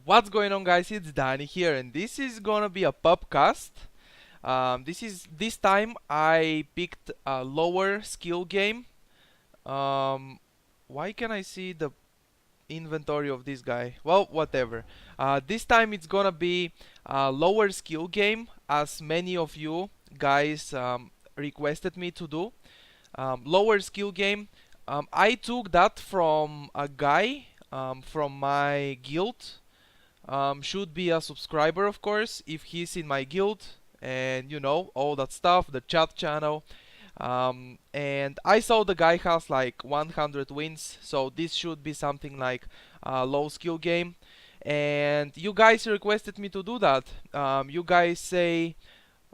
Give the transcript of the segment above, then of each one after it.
What's going on, guys? It's Danny here, and this is gonna be a pubcast. This time I picked a lower skill game. Um, why can I see the inventory of this guy? Well, whatever. This time it's gonna be a lower skill game, as many of you guys requested me to do. Lower skill game. I took that from a guy from my guild. Should be a subscriber, of course, if he's in my guild, and you know, all that stuff, the chat channel. And I saw the guy has like 100 wins, so this should be something like a low skill game. And you guys requested me to do that. You guys say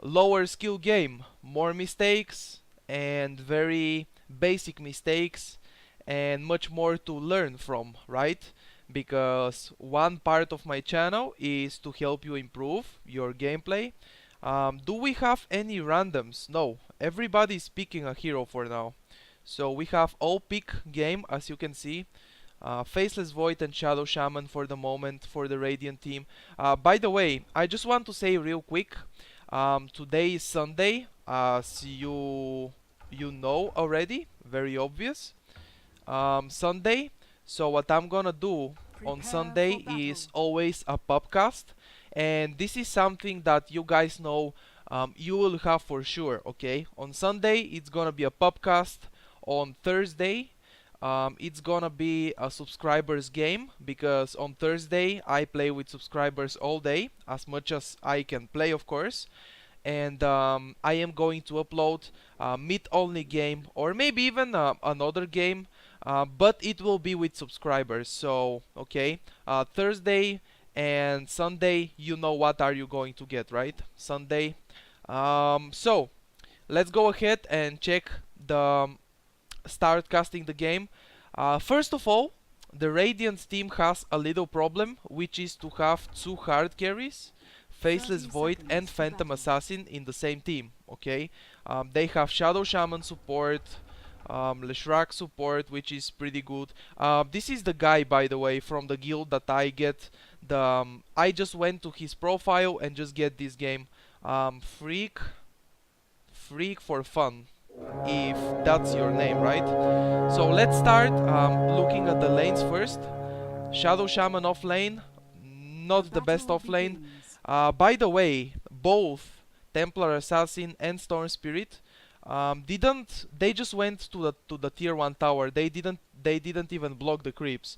lower skill game, more mistakes and very basic mistakes, and much more to learn from, right? Because one part of my channel is to help you improve your gameplay. Do we have any randoms? No, everybody is picking a hero for now. So we have all pick game, as you can see. Faceless Void and Shadow Shaman for the moment for the Radiant team. By the way, I just want to say real quick, today is Sunday, as you know already, very obvious. Sunday. So what I'm gonna do on Sunday is always a pubcast, and this is something that you guys know you will have for sure. Okay, on Sunday it's gonna be a pubcast. On Thursday it's gonna be a subscribers game, because on Thursday I play with subscribers all day, as much as I can play, of course. And I am going to upload a meat only game, or maybe even another game, but it will be with subscribers. So okay, Thursday and Sunday, you know what are you going to get, right? Sunday. So let's go ahead and check the start casting the game. First of all, the Radiant team has a little problem, which is to have two hard carries, Faceless Void and Phantom Assassin, in the same team. Okay, they have Shadow Shaman support, Leshrac support, which is pretty good. This is the guy, by the way, from the guild that I get. I just went to his profile and just get this game. Freak for fun, if that's your name, right? So let's start looking at the lanes first. Shadow Shaman off lane, not the best off lane. By the way, both Templar Assassin and Storm Spirit they just went to the tier 1 tower. They didn't even block the creeps.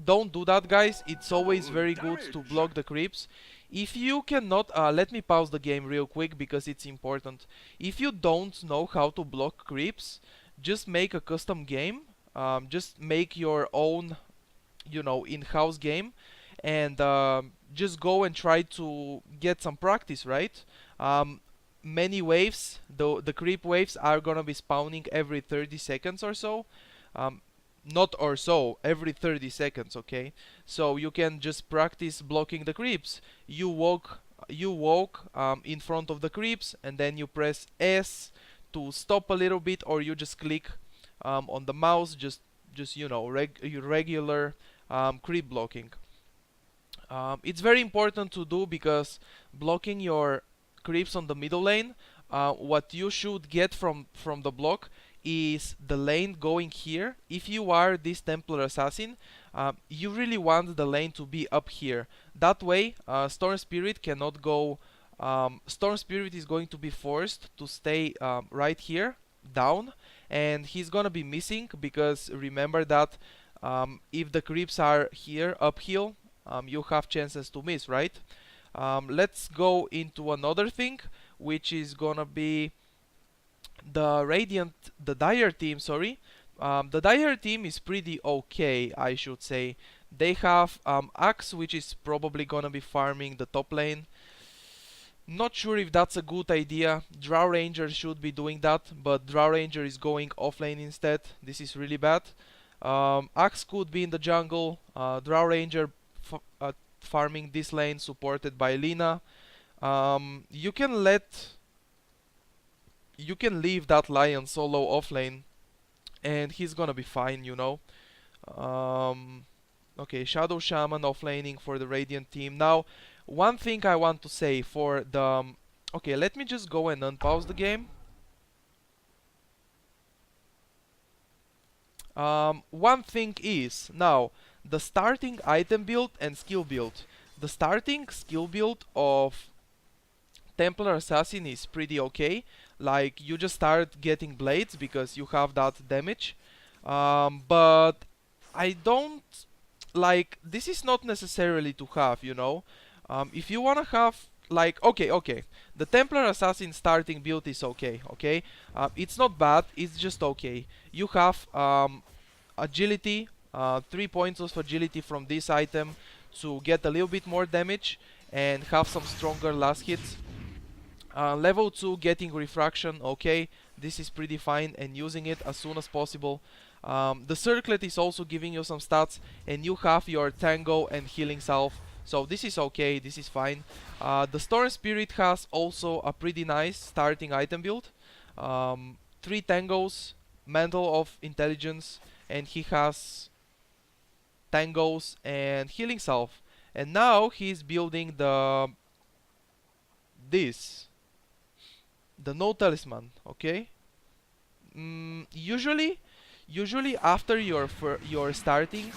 Don't do that, guys. It's always very good to block the creeps. If you cannot, let me pause the game real quick because it's important. If you don't know how to block creeps, just make a custom game. Just make your own, you know, in-house game, and just go and try to get some practice, right? Many waves, the creep waves are gonna be spawning every 30 seconds or so. Not or so, every 30 seconds, okay? So you can just practice blocking the creeps. You walk in front of the creeps, and then you press S to stop a little bit, or you just click on the mouse, just you know, regular creep blocking. It's very important to do, because blocking your creeps on the middle lane, what you should get from the block is the lane going here. If you are this Templar Assassin, you really want the lane to be up here. That way, Storm Spirit cannot go. Storm Spirit is going to be forced to stay right here, down, and he's gonna be missing, because remember that if the creeps are here uphill, you have chances to miss, right? Let's go into another thing, which is gonna be the Dire team, sorry. The Dire team is pretty okay, I should say. They have Axe, which is probably gonna be farming the top lane. Not sure if that's a good idea. Drow Ranger should be doing that, but Drow Ranger is going offlane instead. This is really bad. Axe could be in the jungle. Drow Ranger farming this lane, supported by Lina. You can leave that Lion solo offlane, and he's gonna be fine, you know. Okay, Shadow Shaman offlaning for the Radiant team. Now, one thing I want to say for the... okay, let me just go and unpause the game. One thing is, now, the starting item build and skill build. The starting skill build of Templar Assassin is pretty okay. Like, you just start getting blades because you have that damage. But I don't... like, this is not necessarily to have, you know. If you wanna have... like, okay. The Templar Assassin starting build is okay, okay? It's not bad, it's just okay. You have agility, 3 points of agility from this item to get a little bit more damage and have some stronger last hits. Level 2 getting refraction, okay, this is pretty fine, and using it as soon as possible. The circlet is also giving you some stats, and you have your tango and healing salve, so this is okay, this is fine. The Storm Spirit has also a pretty nice starting item build. 3 tangos, Mantle of Intelligence, and he has tangos and healing salve. And now he's building the no talisman, okay? Usually after your starting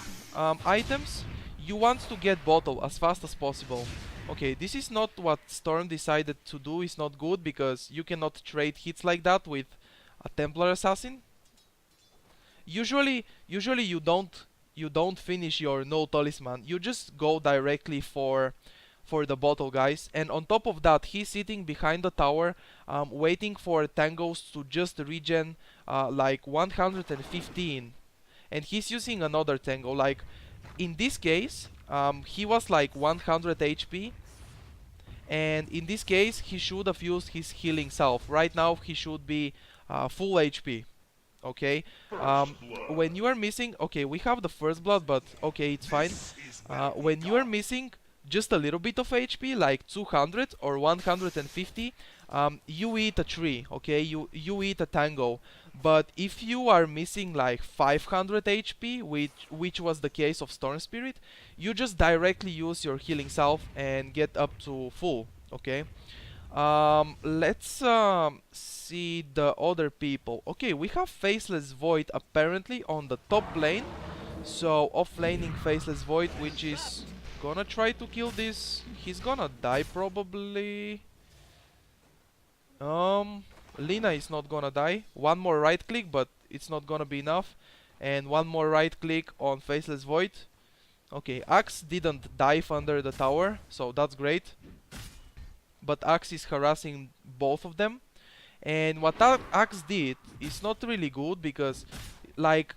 items, you want to get bottle as fast as possible. Okay, this is not what Storm decided to do. It's not good because you cannot trade hits like that with a Templar Assassin. Usually you don't finish your no talisman. You just go directly for the bottle, guys. And on top of that, he's sitting behind the tower, waiting for tangos to just regen like 115, and he's using another tango. Like, in this case, he was like 100 HP, and in this case he should have used his healing salve. Right now he should be full HP. Okay, when you are missing, okay, we have the first blood, but okay, it's fine. When you are missing just a little bit of HP, like 200 or 150, you eat a tree, okay, you eat a tango. But if you are missing like 500 HP, which was the case of Storm Spirit, you just directly use your healing salve and get up to full, okay. Let's see the other people. Okay, we have Faceless Void apparently on the top lane. So offlaning Faceless Void, which is gonna try to kill this. He's gonna die probably. Lina is not gonna die. One more right click, but it's not gonna be enough. And one more right click on Faceless Void. Okay, Axe didn't dive under the tower, so that's great. But Axe is harassing both of them. And what Axe did is not really good because, like,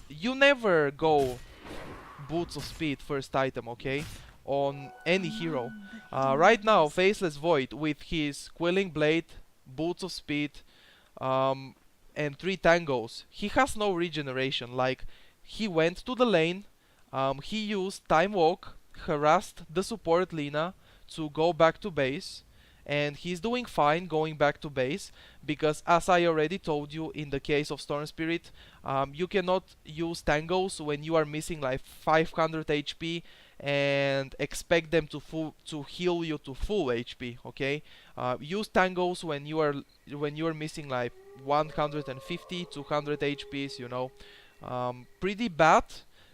you never go Boots of Speed first item, okay, on any hero. Right now, Faceless Void with his Quelling Blade, Boots of Speed, and 3 tangos, he has no regeneration. Like, he went to the lane, he used Time Walk, harassed the support Lina to go back to base, and he's doing fine going back to base because, as I already told you, in the case of Storm Spirit, you cannot use tangos when you are missing like 500 HP and expect them to heal you to full HP, okay. Use tangos when you are missing like 150 200 HPs, you know. Pretty bad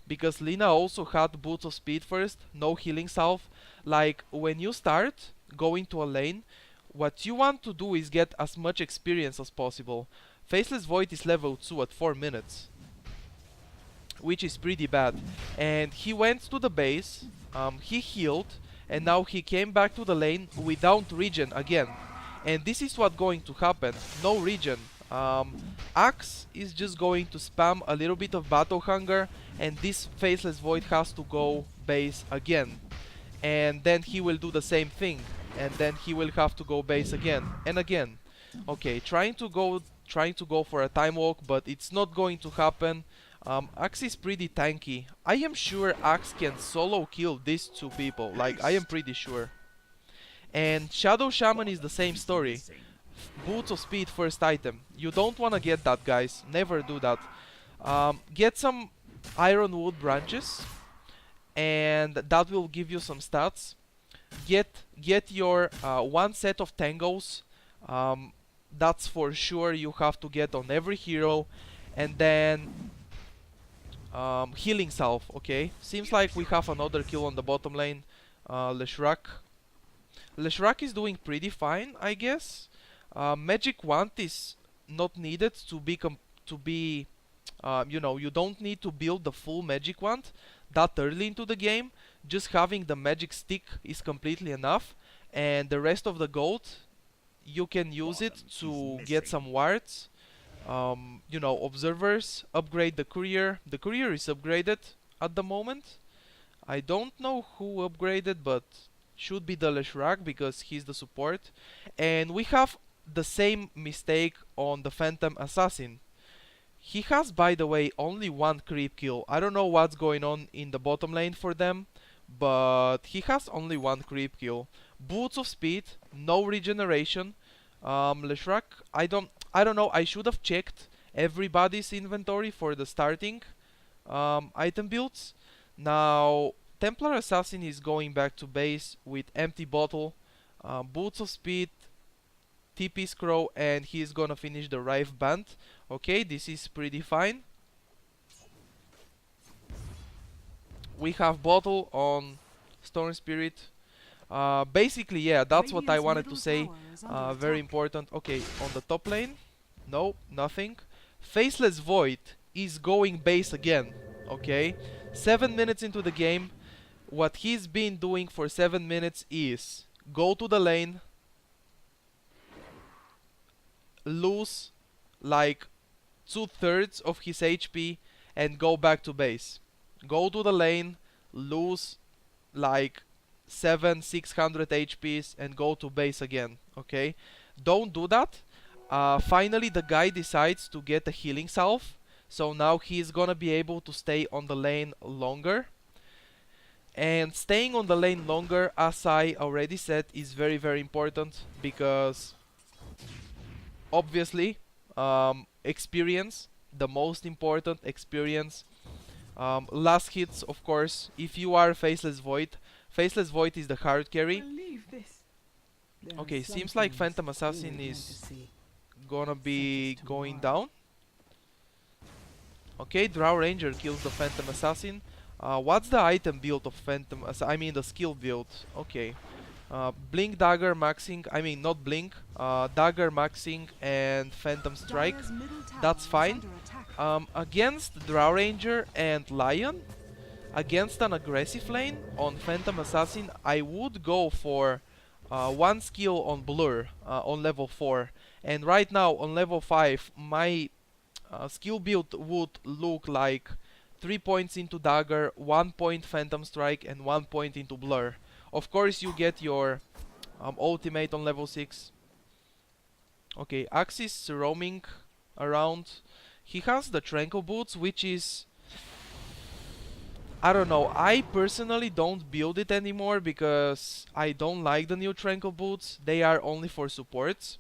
because Lina also had Boots of Speed first, no healing salve. Like, when you start going to a lane, what you want to do is get as much experience as possible. Faceless Void is level 2 at 4 minutes, which is pretty bad. And he went to the base, he healed, and now he came back to the lane without regen again. And this is what's going to happen, no regen. Axe is just going to spam a little bit of Battle Hunger, and this Faceless Void has to go base again. And then he will do the same thing, and then he will have to go base again and again. Okay, trying to go for a Time Walk, but it's not going to happen. Axe is pretty tanky. I am sure Axe can solo kill these 2 people, like, I am pretty sure. And Shadow Shaman is the same story. Boots of Speed first item. You don't wanna get that, guys. Never do that. Get some Ironwood branches. and that will give you some stats. Get your one set of tangos. That's for sure you have to get on every hero, and then healing salve. Okay, seems like we have another kill on the bottom lane. Leshrac is doing pretty fine, I guess. Magic Wand is not needed to be you know, you don't need to build the full Magic Wand that early into the game. Just having the magic stick is completely enough, and the rest of the gold you can use it to get some wards. You know, observers, upgrade the courier. The courier is upgraded at the moment. I don't know who upgraded, but should be the Leshrac because he's the support. And we have the same mistake on the Phantom Assassin. He has, by the way, only one creep kill. I don't know what's going on in the bottom lane for them, but he has only one creep kill. Boots of speed, no regeneration. Leshrac, I don't know. I should have checked everybody's inventory for the starting item builds. Now Templar Assassin is going back to base with empty bottle, boots of speed, TP Scroll, and he's gonna finish the Rive Band. Okay, this is pretty fine. We have bottle on Storm Spirit. Basically, yeah, that's what I wanted to say. Very important. Okay, on the top lane, no, nothing. Faceless Void is going base again. Okay, 7 minutes into the game, what he's been doing for 7 minutes is go to the lane, lose like 2/3 of his HP, and go back to base. Go to the lane, lose like 600 HPs, and go to base again. Okay, don't do that. Finally, the guy decides to get a healing salve, so now he's gonna be able to stay on the lane longer. And staying on the lane longer, as I already said, is very, very important because obviously experience, the most important experience. Last hits, of course. If you are Faceless Void is the hard carry. Okay, seems like Phantom Assassin is gonna be going down. Okay, Drow Ranger kills the Phantom Assassin. What's the item build of Phantom I mean the skill build. Okay. Blink Dagger maxing, I mean not Blink, Dagger maxing and Phantom Strike. That's fine. Against Drow Ranger and Lion, against an aggressive lane on Phantom Assassin, I would go for one skill on Blur on level 4. And right now on level 5, my skill build would look like 3 points into Dagger, 1 point Phantom Strike, and 1 point into Blur. Of course, you get your ultimate on level 6. Okay, Axis roaming around. He has the Tranquil Boots, which is... I don't know, I personally don't build it anymore because I don't like the new Tranquil Boots. They are only for supports.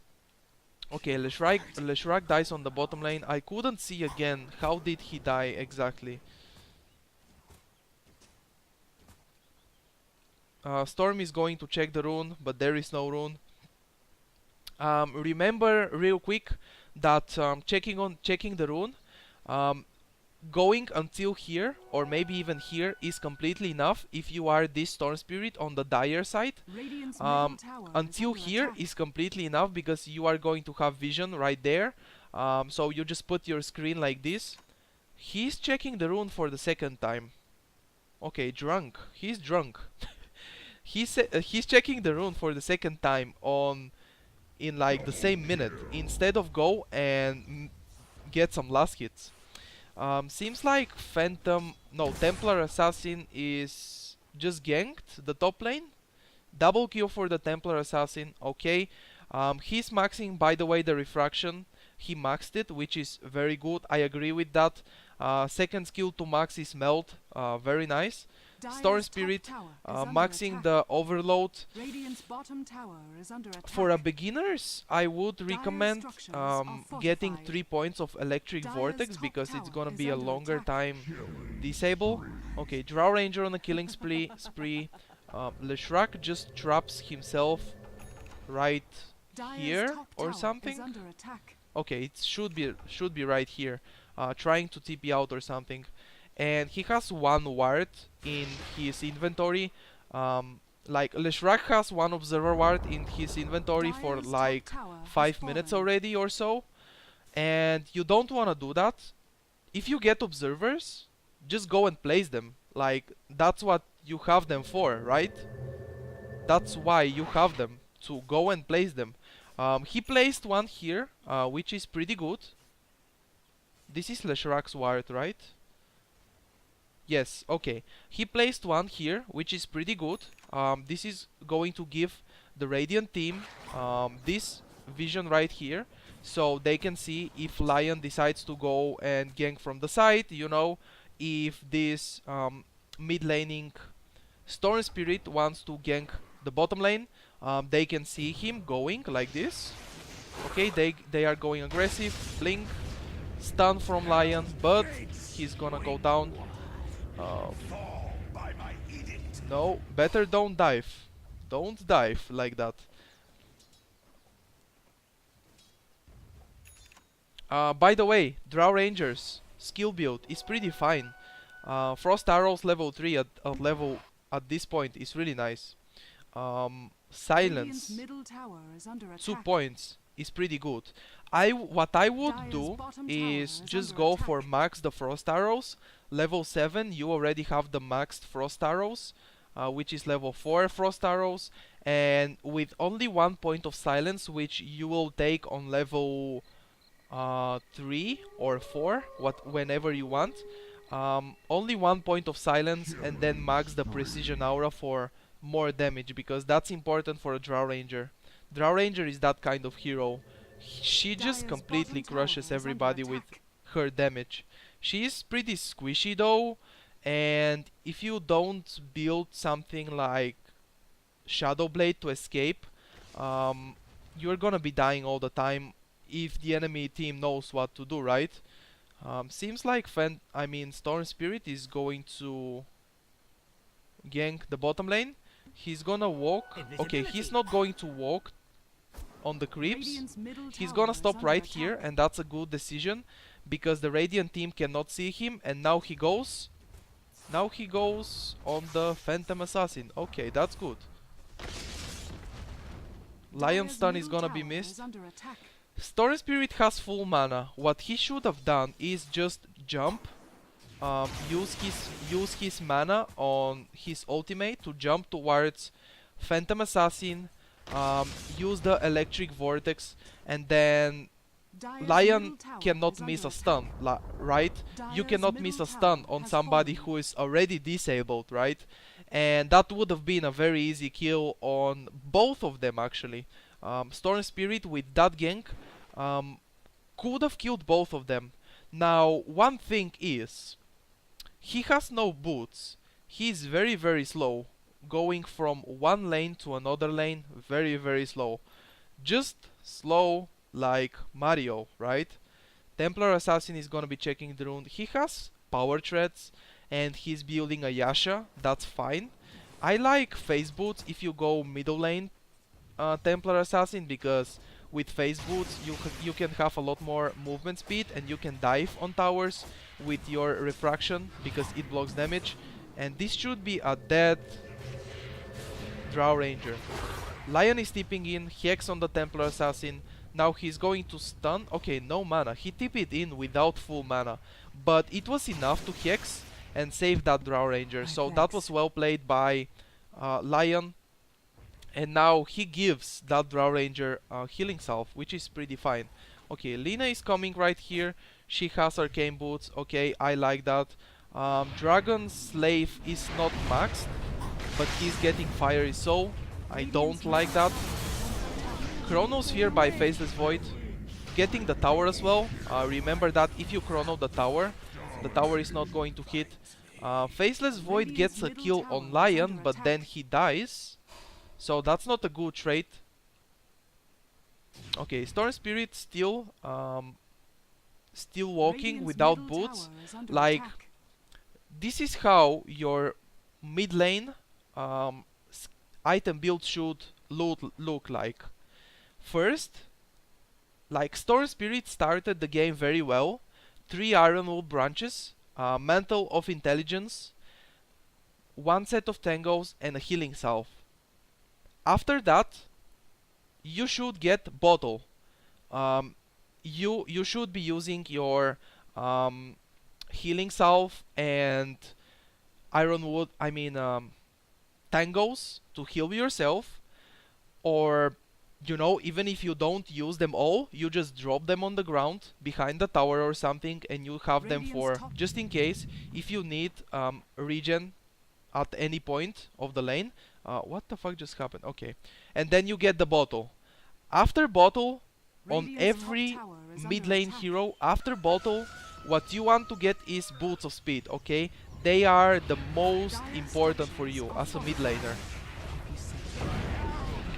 Okay, Leshrac dies on the bottom lane. I couldn't see again. How did he die exactly? Storm is going to check the rune, but there is no rune. Remember real quick that checking the rune, going until here or maybe even here is completely enough if you are this Storm Spirit on the dire side. Until here is completely enough because you are going to have vision right there. So you just put your screen like this. He's checking the rune for the second time. Okay, drunk. He's drunk. He's checking the rune for the second time in like the same minute instead of go and get some last hits. Seems like Templar Assassin is just ganked the top lane. Double kill for the Templar Assassin. Okay, he's maxing, by the way, the refraction. He maxed it, which is very good. I agree with that. Second skill to max is melt. Very nice. Storm Spirit maxing the overload. For a beginners, I would recommend getting 3 points of electric vortex because it's gonna be a longer time disable. Okay, Drow Ranger on a killing spree. Leshrac just traps himself right here or something. Okay, it should be right here, trying to TP out or something. And he has one ward in his inventory. Like Leshrac has one observer ward in his inventory for like 5 minutes already or so, and you don't want to do that. If you get observers, just go and place them. Like, that's what you have them for, right? That's why you have them, to go and place them. He placed one here, which is pretty good. This is Leshrac's ward, right? Yes, okay. He placed one here, which is pretty good. This is going to give the Radiant team this vision right here, so they can see if Lion decides to go and gank from the side, you know, if this mid laning Storm Spirit wants to gank the bottom lane, they can see him going like this. Okay, they are going aggressive, blink, stun from Lion, but he's gonna go down. No, better don't dive. Don't dive like that. By the way, Drow Rangers skill build is pretty fine. Frost Arrows level 3 at this point is really nice. Silence 2 points is pretty good. What I would do is just go for max the Frost Arrows. Level 7 you already have the maxed Frost Arrows, which is level 4 Frost Arrows, and with only 1 point of silence, which you will take on level 3 or 4, whenever you want. Only 1 point of silence, and then max the precision aura for more damage, because that's important for a Drow Ranger. Drow Ranger is that kind of hero. She just completely crushes everybody with her damage. She is pretty squishy though, and if you don't build something like Shadow Blade to escape, you're gonna be dying all the time if the enemy team knows what to do, right? Seems like Storm Spirit is going to gank the bottom lane. He's gonna walk. Okay, he's not going to walk on the creeps. He's gonna stop right here, and that's a good decision because the Radiant team cannot see him, and now he goes on the Phantom Assassin. Okay, that's good. Lion stun is gonna be missed. Storm Spirit has full mana. What he should have done is just jump, use his mana on his ultimate to jump towards Phantom Assassin, use the Electric Vortex, and then Lion cannot miss a stun, right? You cannot miss a stun on somebody who is already disabled, right? And that would have been a very easy kill on both of them actually. Storm Spirit with that gank could have killed both of them. Now, one thing is, he has no boots. He's very, very slow. Going from one lane to another lane, very, very slow. Just slow like Mario, right? Templar Assassin is gonna be checking the rune. He has power treads and he's building a Yasha. That's fine. I like phase boots if you go middle lane Templar Assassin, because with phase boots you can have a lot more movement speed and you can dive on towers with your refraction because it blocks damage. And this should be a dead Drow Ranger. Lion is tipping in, Hex on the Templar Assassin. Now he's going to stun. Okay, no mana. He tipped in without full mana, but it was enough to Hex and save that Drow Ranger. So that was well played by Lion. And now he gives that Drow Ranger healing salve, which is pretty fine. Okay, Lina is coming right here. She has arcane boots. Okay, I like that. Dragon Slave is not maxed, but he's getting fiery soul. I don't like that. Chronosphere by Faceless Void. Getting the tower as well. Remember that if you chrono the tower is not going to hit. Faceless Void gets a kill on Lion, but then he dies. So that's not a good trait. Okay, Storm Spirit still walking without boots. Like, this is how your mid lane item build should look like. First, like Storm Spirit started the game very well. 3 Ironwood branches, Mantle of Intelligence, 1 set of tangos, and a healing salve. After that, you should get bottle. You should be using your healing salve and ironwood, tangos to heal yourself, or you know, even if you don't use them all, you just drop them on the ground behind the tower or something, and you have them for just in case if you need regen at any point of the lane. What the fuck just happened? Okay, and then you get the bottle. After bottle, on every mid lane hero, after bottle, what you want to get is boots of speed, okay? They are the most important for you as a mid laner.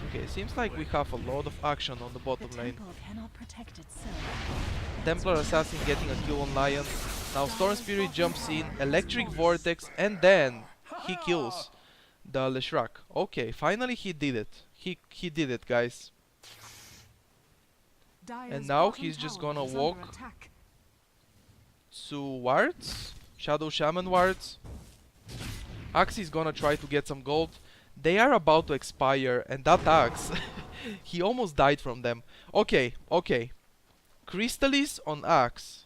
Okay, seems like we have a lot of action on the bottom lane. Templar Assassin getting a kill on Lion. Now Storm Spirit jumps in, Electric Vortex, and then he kills the Leshrac. Okay, finally he did it. He did it, guys. And now he's just gonna walk to wards, Shadow Shaman wards. Axe is gonna try to get some gold. They are about to expire, and that Axe, he almost died from them. Okay, okay. Crystallis on Axe.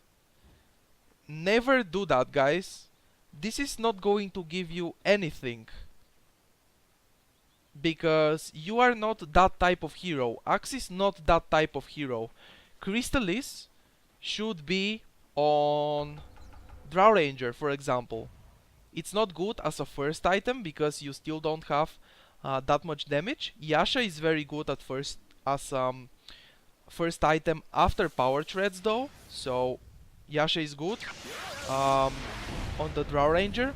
Never do that, guys. This is not going to give you anything, because you are not that type of hero. Axe is not that type of hero. Crystallis should be on Drow Ranger, for example. It's not good as a first item because you still don't have that much damage. Yasha is very good at first as first item after power treads though, so Yasha is good on the Drow Ranger.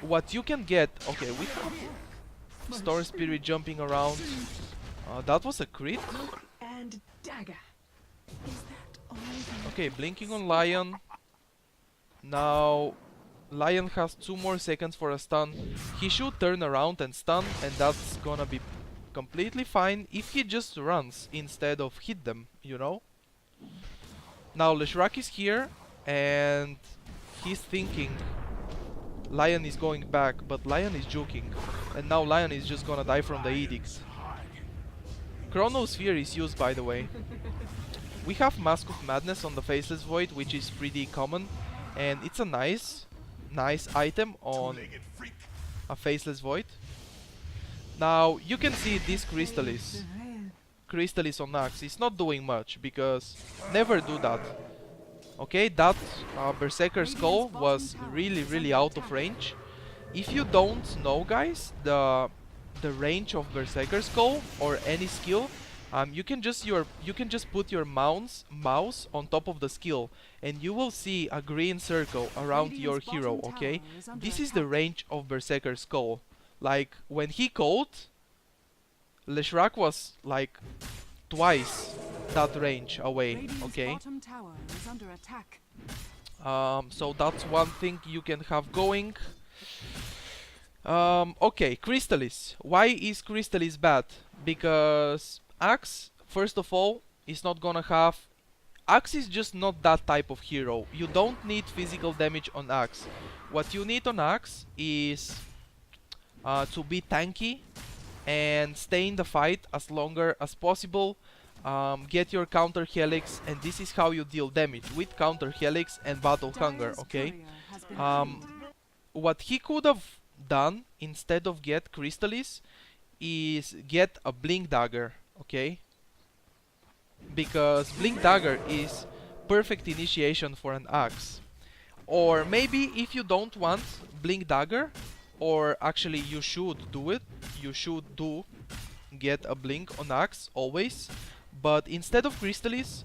What you can get, okay, we have Storm Spirit jumping around. That was a crit. And dagger. Is that all? Okay, blinking on Lion. Now Lion has 2 more seconds for a stun. He should turn around and stun, and that's gonna be completely fine if he just runs instead of hit them, you know? Now Leshrac is here, and he's thinking Lion is going back, but Lion is juking, and now Lion is just gonna die from the edicts. Chronosphere is used, by the way. We have Mask of Madness on the Faceless Void, which is pretty common, and it's a nice item on a Faceless Void. Now you can see this Crystallis on Axe. It's not doing much, because never do that. Okay, that Berserker Skull was really out of range. If you don't know, guys, the range of Berserker Skull or any skill, you can just put your mouse on top of the skill, and you will see a green circle around your hero. Okay, this is the range of Berserker Skull. Like when he called, Leshrac was like twice that range away. Okay, so that's one thing you can have going. Okay, Crystallis. Why is Crystallis bad? Because Axe, first of all, is not gonna have... Axe is just not that type of hero. You don't need physical damage on Axe. What you need on Axe is to be tanky and stay in the fight as longer as possible. Get your counter helix, and this is how you deal damage, with counter helix and battle hunger. Okay, what he could have done instead of get Crystallis is get a Blink Dagger. Okay, because Blink Dagger is perfect initiation for an Axe. Or maybe if you don't want Blink Dagger, or actually you should do it, you should get a Blink on Axe always. But instead of Crystallis,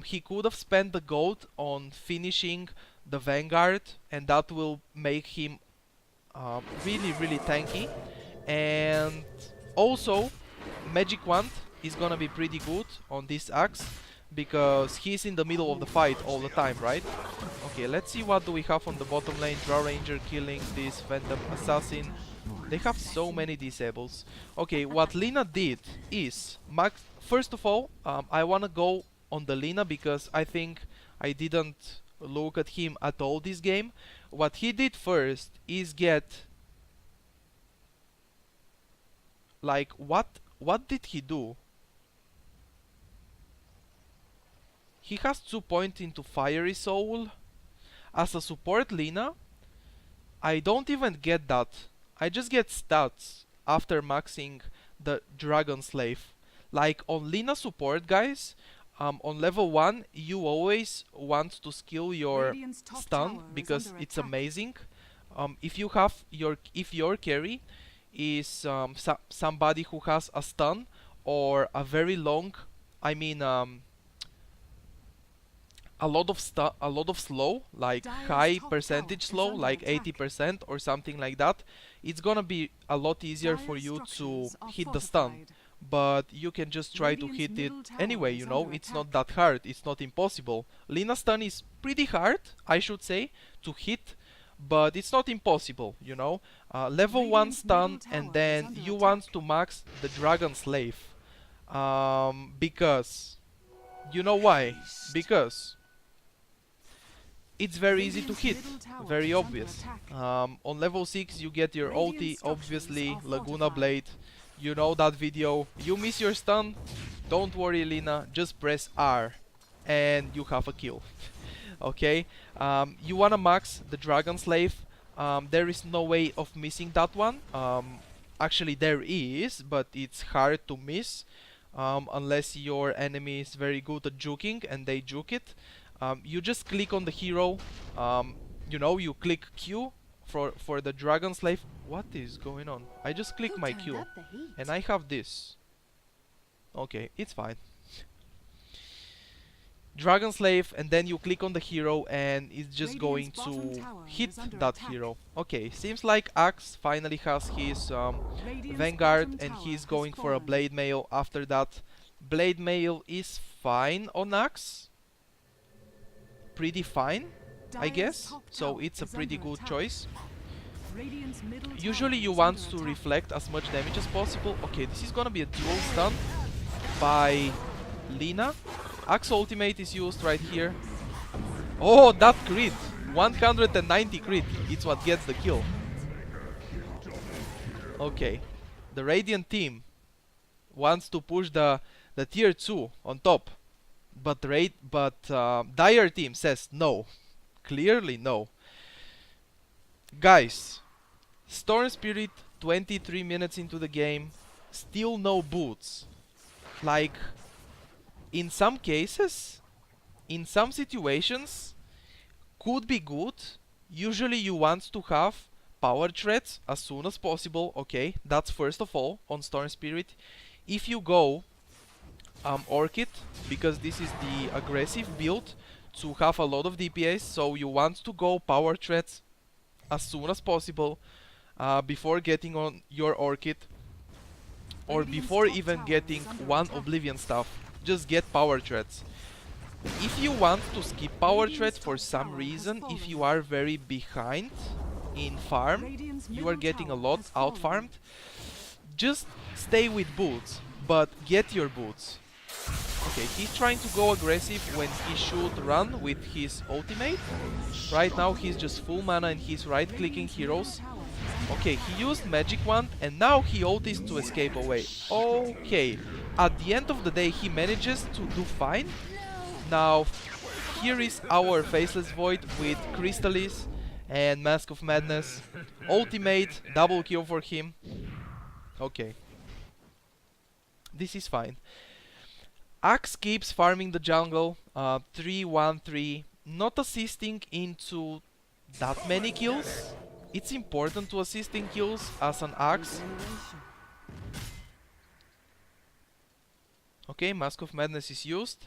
he could have spent the gold on finishing the Vanguard, and that will make him really tanky. And also, Magic Wand is gonna be pretty good on this Axe, because he's in the middle of the fight all the time, right? Okay, let's see what do we have on the bottom lane. Drow Ranger killing this Phantom Assassin. They have so many disables. Okay, what Lina did is, first of all, I wanna go on the Lina because I think I didn't look at him at all this game. What he did first is get, like, what did he do? He has 2 points into Fiery Soul. As a support Lina, I don't even get that. I just get stats after maxing the Dragon Slave. Like on Lina support, guys, on level 1 you always want to skill your stun because it's amazing. If your carry is somebody who has a stun or a very long, I mean a lot of slow, like high percentage slow, like 80% or something like that, it's gonna be a lot easier for you to hit the stun. But you can just try to hit it anyway, you know, it's not that hard, it's not impossible. Lina stun is pretty hard, I should say, to hit, but it's not impossible, you know. Level 1 stun, and then you want to max the Dragon Slave. Because, you know why? Because it's very easy to hit, very obvious. On level 6 you get your ulti, obviously, Laguna Blade. You know that video. You miss your stun, don't worry Lina, just press R and you have a kill. Okay, you wanna max the Dragon Slave. There is no way of missing that one. Actually there is, but it's hard to miss unless your enemy is very good at juking and they juke it. You just click on the hero, you know, you click Q for the Dragon Slave. What is going on? I just click my Q and I have this. Okay, it's fine. Dragon Slave, and then you click on the hero and it's just going to hit that hero. Okay, seems like Axe finally has his Vanguard and he's going for a Blade Mail after that. Blade Mail is fine on Axe. Pretty fine, I guess, so it's a pretty good choice. Usually you want to reflect as much damage as possible. Okay, this is gonna be a dual stun by Lina. Axe ultimate is used right here. Oh, that crit! 190 crit, it's what gets the kill. Okay, the Radiant team wants to push the tier 2 on top. But Dire team says no. Clearly no. Guys, Storm Spirit 23 minutes into the game, still no boots. Like, in some cases, in some situations, could be good. Usually you want to have power threats as soon as possible. Okay, that's first of all on Storm Spirit. If you go Orchid, because this is the aggressive build to have a lot of DPS, so you want to go power threats as soon as possible before getting on your Orchid, or before even getting one Oblivion Staff. Just get power threats. If you want to skip power threats for some reason, if you are very behind in farm, you are getting a lot out farmed, just stay with boots, but get your boots. Okay, he's trying to go aggressive when he should run with his ultimate. Right now he's just full mana and he's right clicking heroes. Okay, he used Magic Wand and now he ultis to escape away. Okay, at the end of the day he manages to do fine. Now here is our Faceless Void with Crystallis and Mask of Madness. Ultimate, double kill for him. Okay, this is fine. Axe keeps farming the jungle, 3-1-3, not assisting into that many kills. It's important to assist in kills as an Axe. Okay, Mask of Madness is used.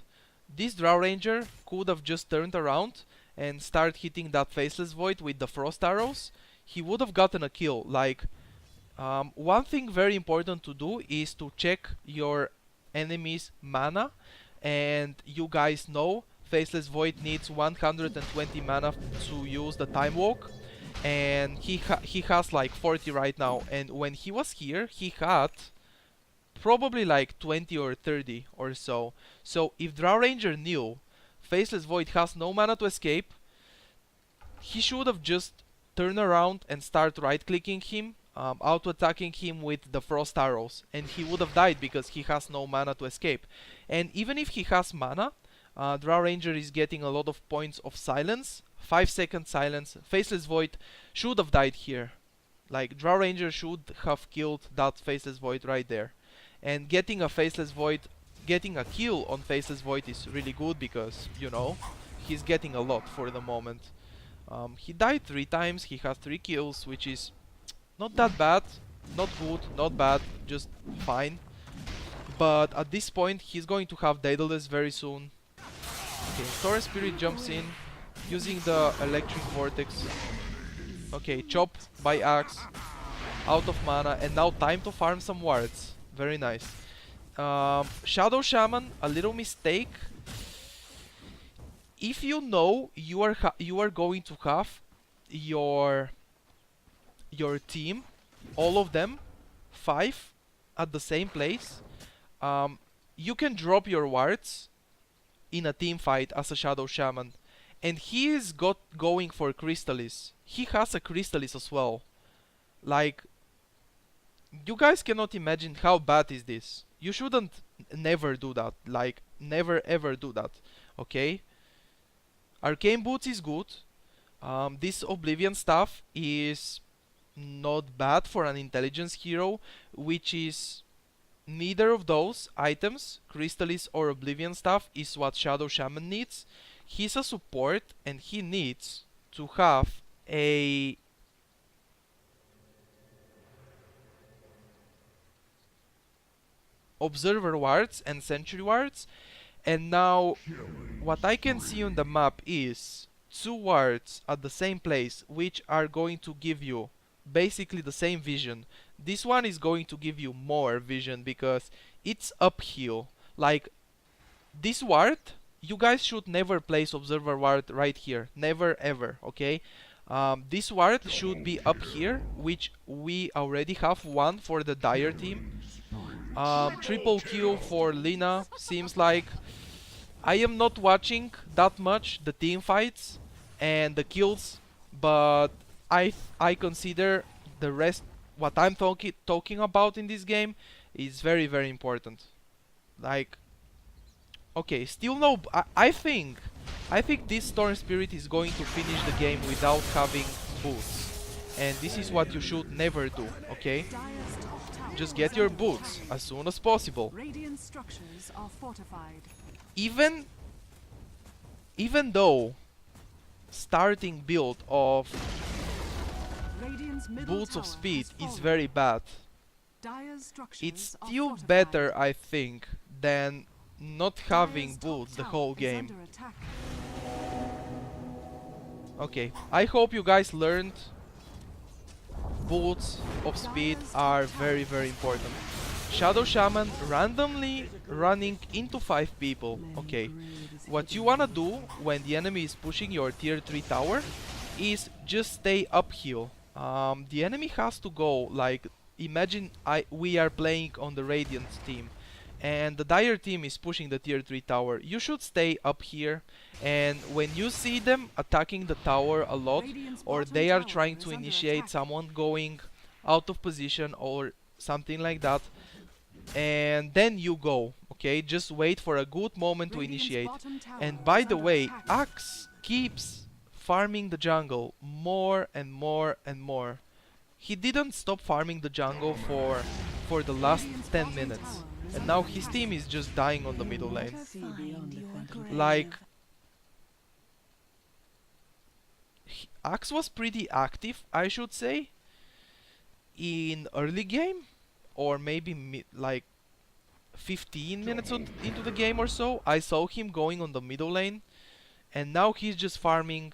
This Drow Ranger could have just turned around and started hitting that Faceless Void with the Frost Arrows. He would have gotten a kill. Like, one thing very important to do is to check your enemy's mana, and you guys know Faceless Void needs 120 mana to use the Time Walk, and he has like 40 right now, and when he was here he had probably like 20 or 30 or so. So if Drow Ranger knew Faceless Void has no mana to escape, he should have just turned around and start right clicking him, auto attacking him with the frost arrows, and he would have died because he has no mana to escape. And even if he has mana, Drow Ranger is getting a lot of points of silence, 5-second silence. Faceless Void should have died here. Like, Drow Ranger should have killed that Faceless Void right there. And getting a Faceless Void, getting a kill on Faceless Void is really good because, you know, he's getting a lot for the moment. He died 3 times, he has 3 kills, which is not that bad, not good, not bad, just fine. But at this point, he's going to have Daedalus very soon. Okay, Storm Spirit jumps in, using the Electric Vortex. Okay, chop by axe, out of mana, and now time to farm some wards. Very nice. Shadow Shaman, a little mistake. If you know you are going to have your team, all of them, 5 at the same place, you can drop your wards in a team fight as a Shadow Shaman, and he is going for Crystallis. He has a Crystallis as well. Like, you guys cannot imagine how bad is this. You shouldn't never do that. Like, never ever do that. Okay? Arcane Boots is good. This Oblivion stuff is not bad for an intelligence hero, which is neither of those items, Crystallis or Oblivion stuff, is what Shadow Shaman needs. He's a support and he needs to have a Observer wards and Sentry wards. And now what I can see on the map is 2 wards at the same place, which are going to give you basically the same vision. This one is going to give you more vision because it's uphill. Like, this ward, you guys should never place Observer ward right here. Never ever, okay? This ward should be up here, which we already have one for the Dire team. Triple kill for Lina, seems like. I am not watching that much the team fights and the kills, but I consider the rest, what I'm talking about in this game, is very very important. Like, okay, still no. I think this Storm Spirit is going to finish the game without having boots, and this is what you should never do. Okay, just get your boots as soon as possible. Radiant structures are fortified. Even though starting build of Boots of Speed is very bad, it's still better, I think, than not having boots the whole game. Okay, I hope you guys learned Boots of Speed are very very important. Shadow Shaman randomly running into 5 people. Okay, what you wanna do when the enemy is pushing your tier 3 tower is just stay uphill. The enemy has to go, like, imagine we are playing on the Radiant team and the Dire team is pushing the tier 3 tower. You should stay up here, and when you see them attacking the tower a lot, or they are trying to initiate someone going out of position or something like that, and then you go, okay? Just wait for a good moment to initiate. And by the way, Axe keeps farming the jungle more and more and more. He didn't stop farming the jungle for the last 10 minutes. And now his team is just dying on the middle lane. Like, Axe was pretty active, I should say, in early game, or maybe like 15 minutes into the game or so. I saw him going on the middle lane, and now he's just farming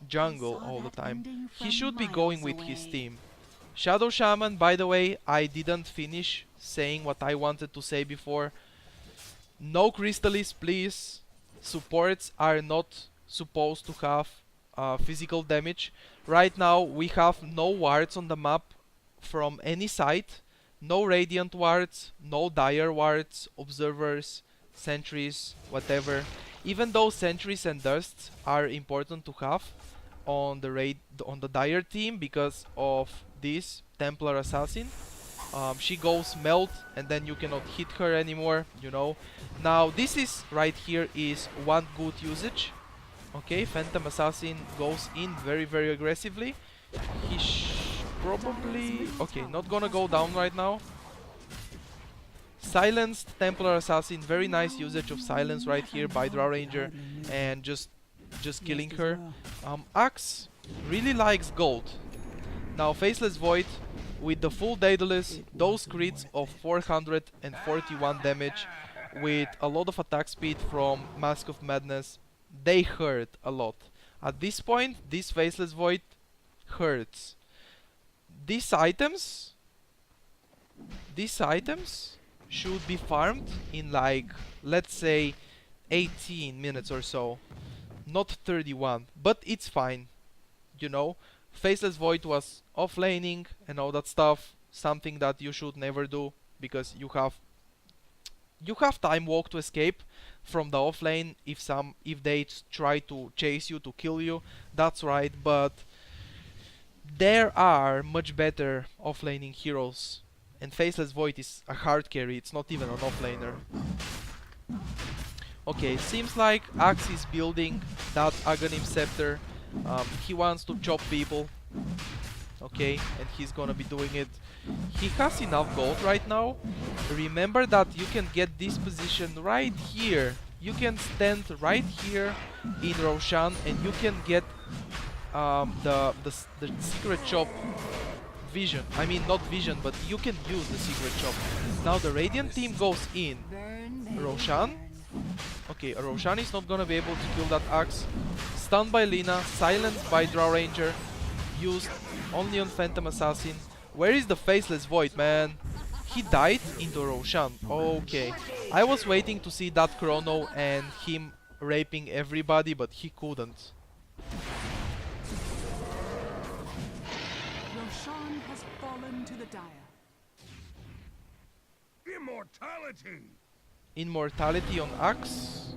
jungle all the time. He should be going with his team. Shadow Shaman, by the way, I didn't finish saying what I wanted to say before. No Crystallis, please. Supports are not supposed to have physical damage. Right now we have no wards on the map from any side. No Radiant wards, no Dire wards, observers, sentries, whatever. Even though sentries and dusts are important to have on the Dire team because of this Templar Assassin. She goes melt and then you cannot hit her anymore, you know. Now this is right here is one good usage. Okay, Phantom Assassin goes in very aggressively. He probably... okay, not gonna go down right now. Silenced Templar Assassin, very nice usage of silence right here by Drow Ranger and just killing her. Axe really likes gold. Now Faceless Void with the full Daedalus, those crits of 441 damage with a lot of attack speed from Mask of Madness, they hurt a lot. At this point, this Faceless Void hurts. These items should be farmed in like, let's say, 18 minutes or so, not 31, but it's fine, you know. Faceless Void was offlaning and all that stuff, something that you should never do because you have time walk to escape from the offlane if they try to chase you to kill you. That's right, but there are much better offlaning heroes and Faceless Void is a hard carry, it's not even an offlaner. Okay, seems like Axe is building that Aghanim Scepter. He wants to chop people. Okay, and he's gonna be doing it. He has enough gold right now. Remember that you can get this position right here. You can stand right here in Roshan and you can get the secret chop vision. I mean not vision, but you can use the secret chop. Now the Radiant team goes in. Roshan. Okay, Roshan is not gonna be able to kill that Axe. Stunned by Lina, silenced by Drow Ranger, used only on Phantom Assassin. Where is the Faceless Void, man? He died into Roshan. Okay, I was waiting to see that chrono and him raping everybody, but he couldn't. Roshan has fallen to the dire. Immortality! Immortality on Axe.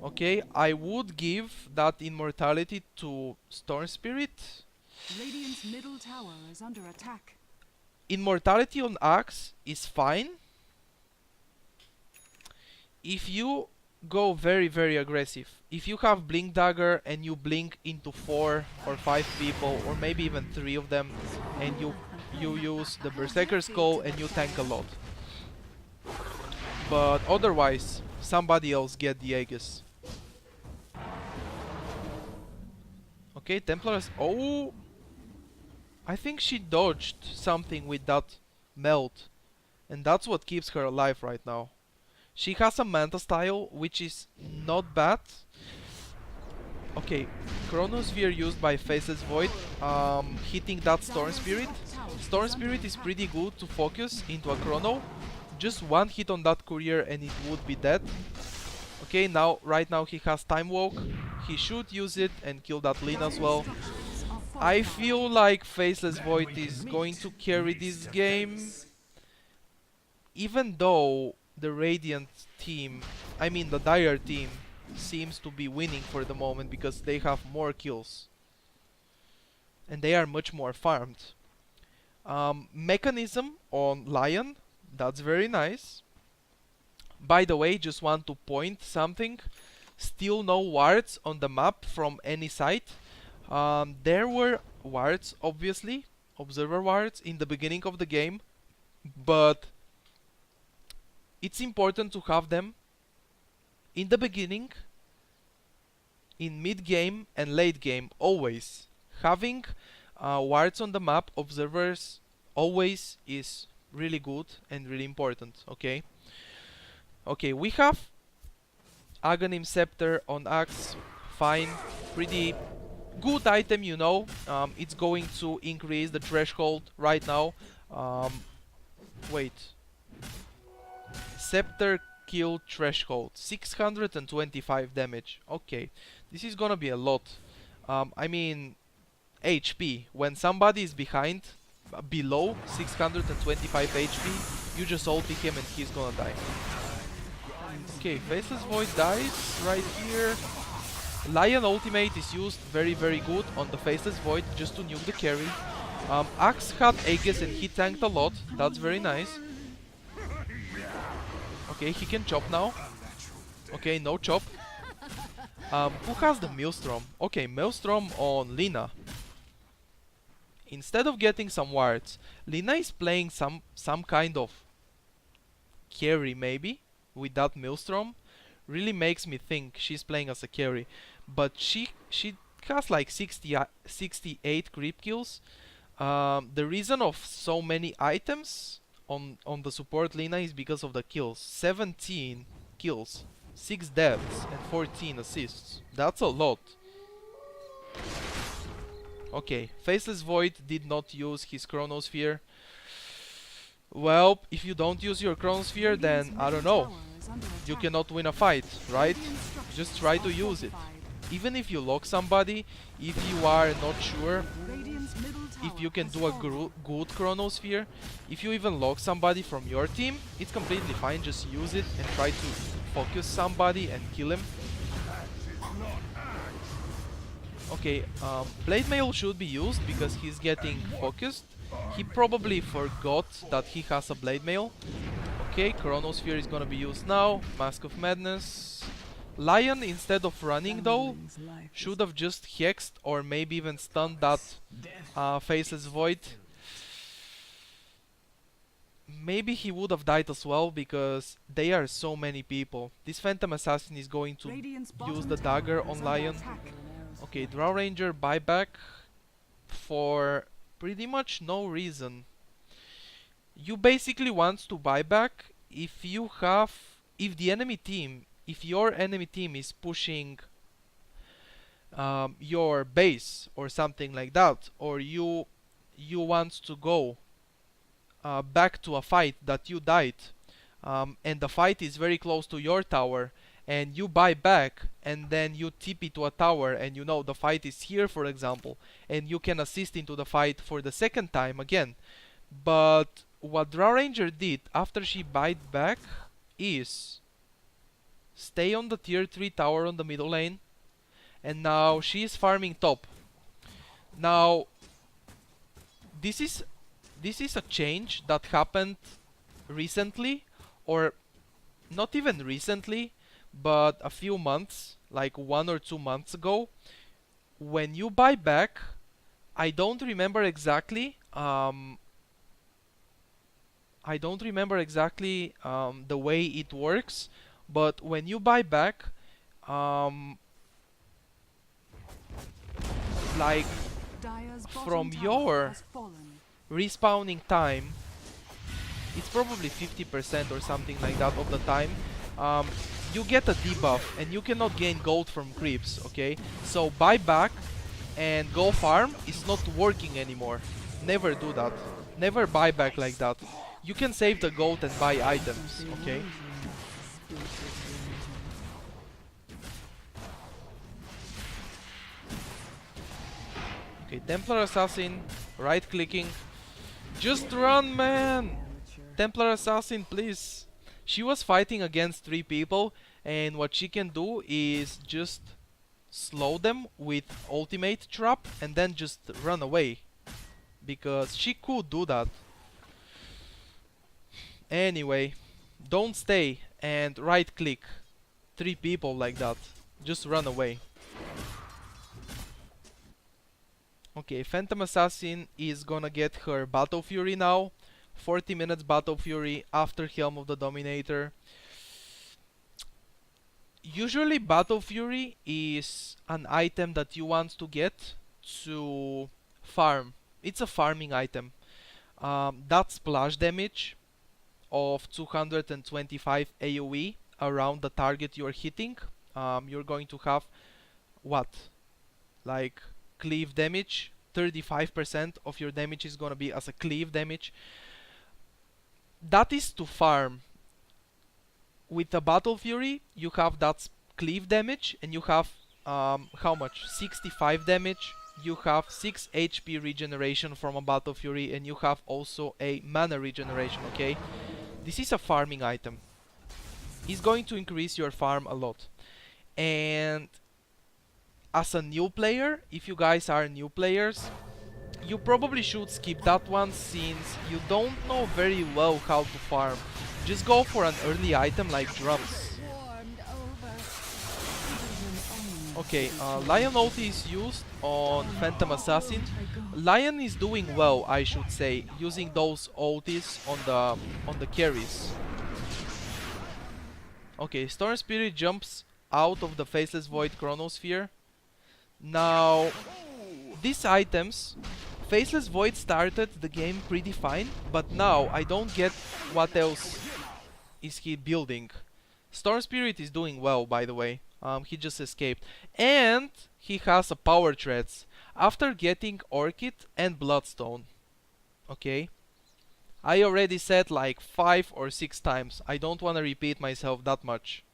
Okay, I would give that immortality to Storm Spirit. Radiant's middle tower is under attack. Immortality on Axe is fine if you go very aggressive. If you have Blink Dagger and you blink into 4 or 5 people or maybe even 3 of them and you use the Berserker Skull and you tank a lot. But otherwise, somebody else get the Aegis. Okay, Templars. Oh! I think she dodged something with that melt. And that's what keeps her alive right now. She has a Manta style, which is not bad. Okay, Chronosphere used by Faceless Void, hitting that Storm Spirit. Storm Spirit is pretty good to focus into a Chrono. Just one hit on that courier and it would be dead. Okay, now, right now he has Time Walk. He should use it and kill that Lina as well. I feel like Faceless Void is going to carry this game. Even though the Radiant team, I mean the Dire team, seems to be winning for the moment because they have more kills. And they are much more farmed. Mechanism on Lion, that's very nice. By the way, just want to point something. Still no wards on the map from any side. There were wards, obviously, observer wards in the beginning of the game, but it's important to have them in the beginning, in mid-game and late game, always. Having wards on the map, observers, always is really good and really important, okay? Okay, we have Aghanim Scepter on Axe, fine, pretty good item, you know. It's going to increase the threshold right now. Wait. Scepter kill threshold, 625 damage. Okay, this is gonna be a lot. I mean, HP. When somebody is behind, below 625 HP, you just ulti him and he's gonna die. Okay, Faceless Void dies right here. Lion ultimate is used very good on the Faceless Void just to nuke the carry. Axe had Aegis and he tanked a lot. That's very nice. Okay, he can chop now. Okay, no chop. Who has the Maelstrom? Okay, Maelstrom on Lina. Instead of getting some wards, Lina is playing some kind of carry maybe with that Maelstrom. Really makes me think she's playing as a carry. But she has like 68 creep kills. The reason of so many items on the support Lina is because of the kills. 17 kills, 6 deaths and 14 assists. That's a lot. Okay, Faceless Void did not use his Chronosphere. Well, if you don't use your Chronosphere, then I don't know. You cannot win a fight, right? Just try to use it. Even if you lock somebody, if you are not sure if you can do a good Chronosphere, if you even lock somebody from your team, it's completely fine. Just use it and try to focus somebody and kill him. Okay, Blade Mail should be used because he's getting focused. He probably forgot that he has a Blade Mail. Okay, Chronosphere is gonna be used now. Mask of Madness. Lion, instead of running though, should have just hexed or maybe even stunned that Faceless Void. Maybe he would have died as well because there are so many people. This Phantom Assassin is going to use the dagger on Lion. Okay, Drow Ranger buyback for pretty much no reason. You basically want to buy back if you have, if your enemy team is pushing your base or something like that, or you want to go back to a fight that you died, and the fight is very close to your tower, and you buy back and then you TP to a tower and you know the fight is here, for example, and you can assist into the fight for the second time again. But what Drow Ranger did after she buyed back is stay on the tier 3 tower on the middle lane, and now she is farming top. Now this is a change that happened recently, or not even recently, but a few months, like 1 or 2 months ago. When you buy back, I don't remember exactly the way it works, but when you buy back, like from your respawning time, it's probably 50% or something like that of the time, you get a debuff and you cannot gain gold from creeps, okay? So buy back and go farm is not working anymore. Never do that. Never buy back like that. You can save the gold and buy items, okay? Okay, Templar Assassin, right clicking. Just run, man! Templar Assassin, please. She was fighting against 3 people, and what she can do is just slow them with ultimate trap and then just run away. Because she could do that. Anyway, don't stay and right click 3 people like that. Just run away. Okay, Phantom Assassin is gonna get her Battle Fury now. 40 minutes Battle Fury after Helm of the Dominator. Usually Battle Fury is an item that you want to get to farm. It's a farming item. That splash damage of 225 AoE around the target you're hitting. You're going to have what? Like cleave damage. 35% of your damage is gonna be as a cleave damage. That is to farm. with the Battle Fury, you have that cleave damage, and you have how much? 65 damage. You have 6 HP regeneration from a Battle Fury, and you have also a mana regeneration, okay? This is a farming item. It's going to increase your farm a lot. And as a new player, if you guys are new players, you probably should skip that one since you don't know very well how to farm. Just go for an early item like drums. Okay, Lion ulti is used on Phantom Assassin. Lion is doing well, I should say, using those ultis on the carries. Okay, Storm Spirit jumps out of the Faceless Void Chronosphere. Now, these items, Faceless Void started the game pretty fine, but now I don't get what else is he building. Storm Spirit is doing well, by the way. He just escaped. And he has a power threads after getting Orchid and Bloodstone. Okay. I already said like 5 or 6 times. I don't want to repeat myself that much.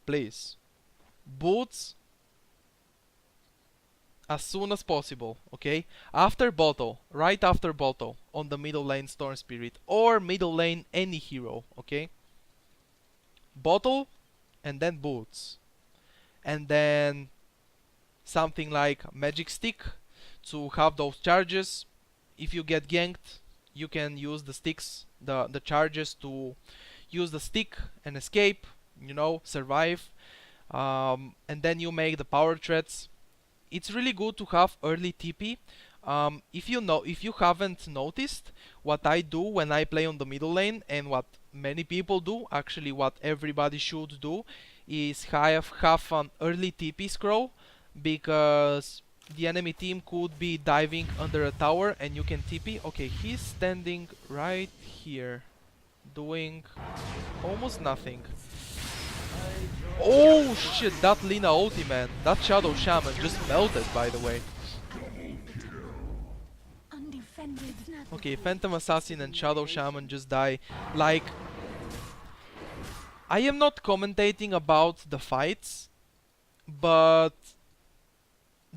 Please. Boots as soon as possible, okay? After bottle, right after bottle, on the middle lane Storm Spirit, or middle lane any hero, okay? Bottle, and then boots. And then something like magic stick to have those charges. If you get ganked, you can use the sticks, the charges to use the stick and escape, you know, survive. And then you make the power threads. It's really good to have early TP. If you haven't noticed, what I do when I play on the middle lane, and what many people do, actually what everybody should do, is have an early TP scroll, because the enemy team could be diving under a tower and you can TP. Okay, he's standing right here, doing almost nothing. Oh shit, that Lina ulti, man. That Shadow Shaman just melted, by the way. Okay, Phantom Assassin and Shadow Shaman just die. Like, I am not commentating about the fights, but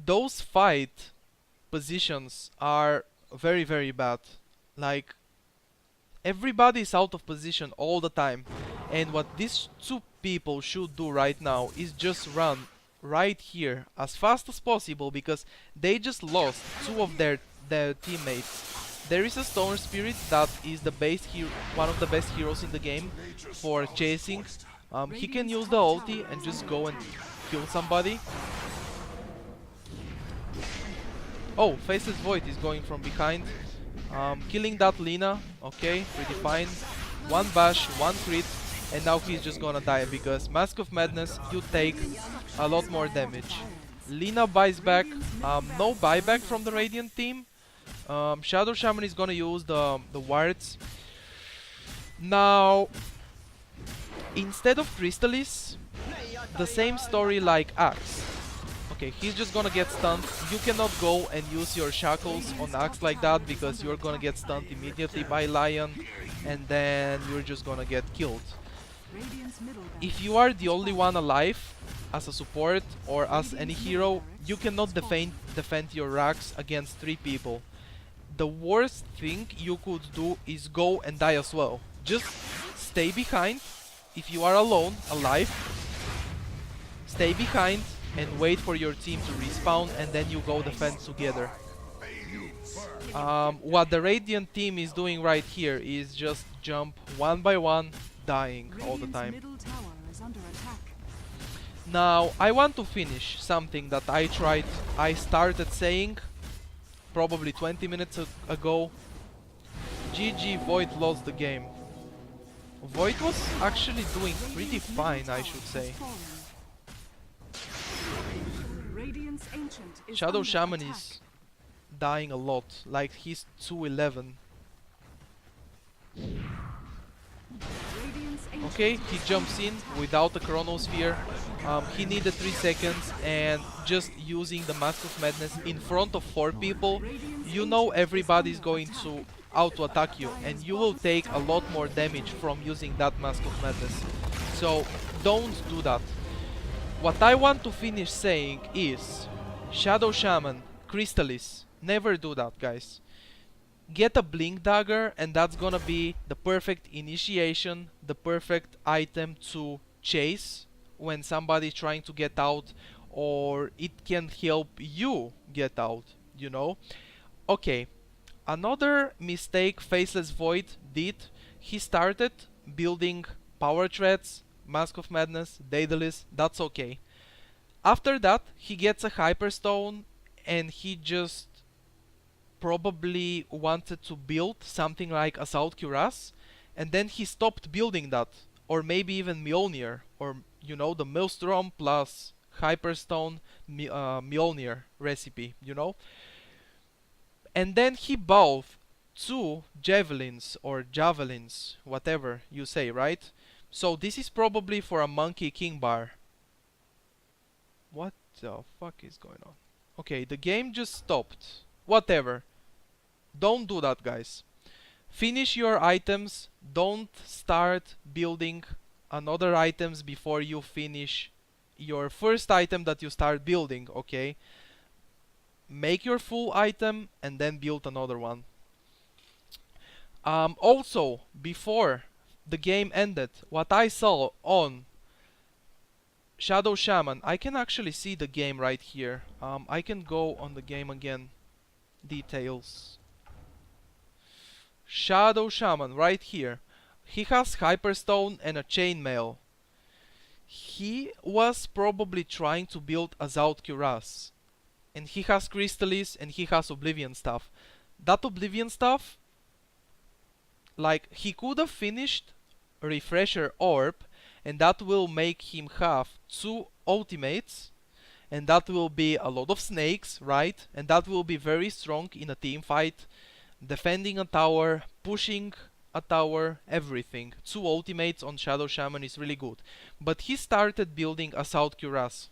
those fight positions are very, very bad. Like, everybody is out of position all the time. And what these two people should do right now is just run right here as fast as possible, because they just lost 2 of their teammates. There is a Storm Spirit that is the base one of the best heroes in the game for chasing. He can use the ulti and just go and kill somebody. Oh, Faceless Void is going from behind. Killing that Lina. Okay, pretty fine. 1 bash, 1 crit. And now he's just gonna die, because Mask of Madness, you take a lot more damage. Lina buys back. No buyback from the Radiant team. Shadow Shaman is gonna use the wards. Now, instead of Crystallis, the same story like Axe. Okay, he's just gonna get stunned. You cannot go and use your shackles on Axe like that, because you're gonna get stunned immediately by Lion, and then you're just gonna get killed. If you are the only one alive as a support or as any hero, you cannot defend your racks against 3 people. The worst thing you could do is go and die as well. Just stay behind. If you are alone, alive, stay behind and wait for your team to respawn, and then you go defend together. What the Radiant team is doing right here is just jump one by one, dying all the time. Now, I want to finish something that I started saying probably 20 minutes ago. GG, Void lost the game. Void was actually doing pretty fine, I should say. Shadow Shaman is dying a lot, like he's 211. Okay, he jumps in without a Chronosphere. He needed 3 seconds, and just using the Mask of Madness in front of 4 people, you know everybody's going to auto-attack you, and you will take a lot more damage from using that Mask of Madness. So don't do that. What I want to finish saying is Shadow Shaman, Crystallis, never do that, guys. Get a Blink Dagger, and that's gonna be the perfect initiation, the perfect item to chase when somebody's trying to get out, or it can help you get out, you know? Okay, another mistake Faceless Void did, he started building power threats, Mask of Madness, Daedalus, that's okay. After that, he gets a Hyperstone, and he just probably wanted to build something like Assault Cuirass, and then he stopped building that, or maybe even Mjolnir, or you know, the Maelstrom plus Hyperstone Mjolnir recipe, you know? And then he bought 2 javelins, or javelins, whatever you say, right? So this is probably for a Monkey King bar. What the fuck is going on? Okay, the game just stopped. Whatever. Don't do that, guys. Finish your items. Don't start building another items before you finish your first item that you start building, okay? Make your full item and then build another one. Also, before the game ended, what I saw on Shadow Shaman, I can actually see the game right here. I can go on the game again. Details. Shadow Shaman, right here. He has Hyperstone and a Chainmail. He was probably trying to build Assault Cuirass. And he has Crystallis and he has Oblivion stuff. That Oblivion stuff, like, he could have finished Refresher Orb, and that will make him have 2 ultimates, and that will be a lot of snakes, right? And that will be very strong in a team fight, defending a tower, pushing a tower, everything. 2 ultimates on Shadow Shaman is really good. But he started building Assault Cuirass.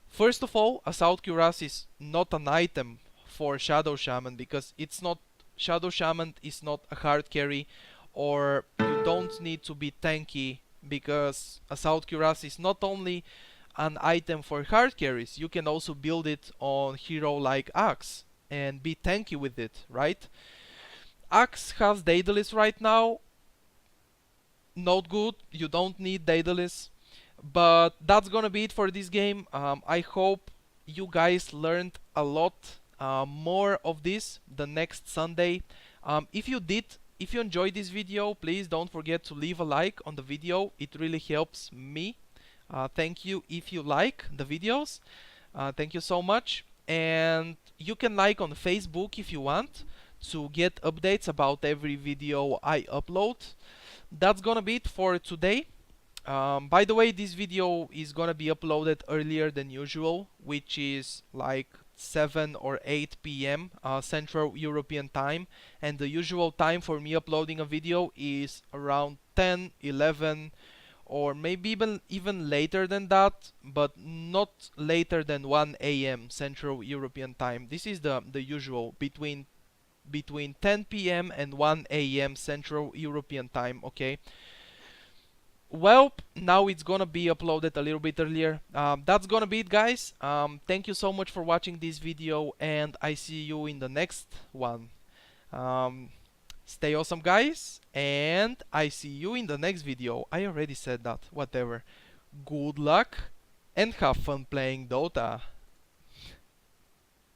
First of all, Assault Cuirass is not an item for Shadow Shaman, because it's not, Shadow Shaman is not a hard carry, or you don't need to be tanky, because Assault Cuirass is not only an item for hard carries, you can also build it on hero like Axe and be tanky with it, right? Axe has Daedalus right now. Not good, you don't need Daedalus. But that's gonna be it for this game. I hope you guys learned a lot more of this the next Sunday. If you enjoyed this video, please don't forget to leave a like on the video. It really helps me. Thank you if you like the videos. Thank you so much. And you can like on Facebook if you want to get updates about every video I upload. That's gonna be it for today. By the way, this video is gonna be uploaded earlier than usual, which is like 7 or 8 p.m. Central European time, and the usual time for me uploading a video is around 10, 11, or maybe even later than that, but not later than 1 a.m. Central European time. This is the usual, between 10 p.m. and 1 a.m. Central European time, okay? Well, now it's gonna be uploaded a little bit earlier. That's gonna be it, guys. Thank you so much for watching this video, and I see you in the next one. Stay awesome, guys, and I see you in the next video. I already said that, whatever. Good luck and have fun playing Dota.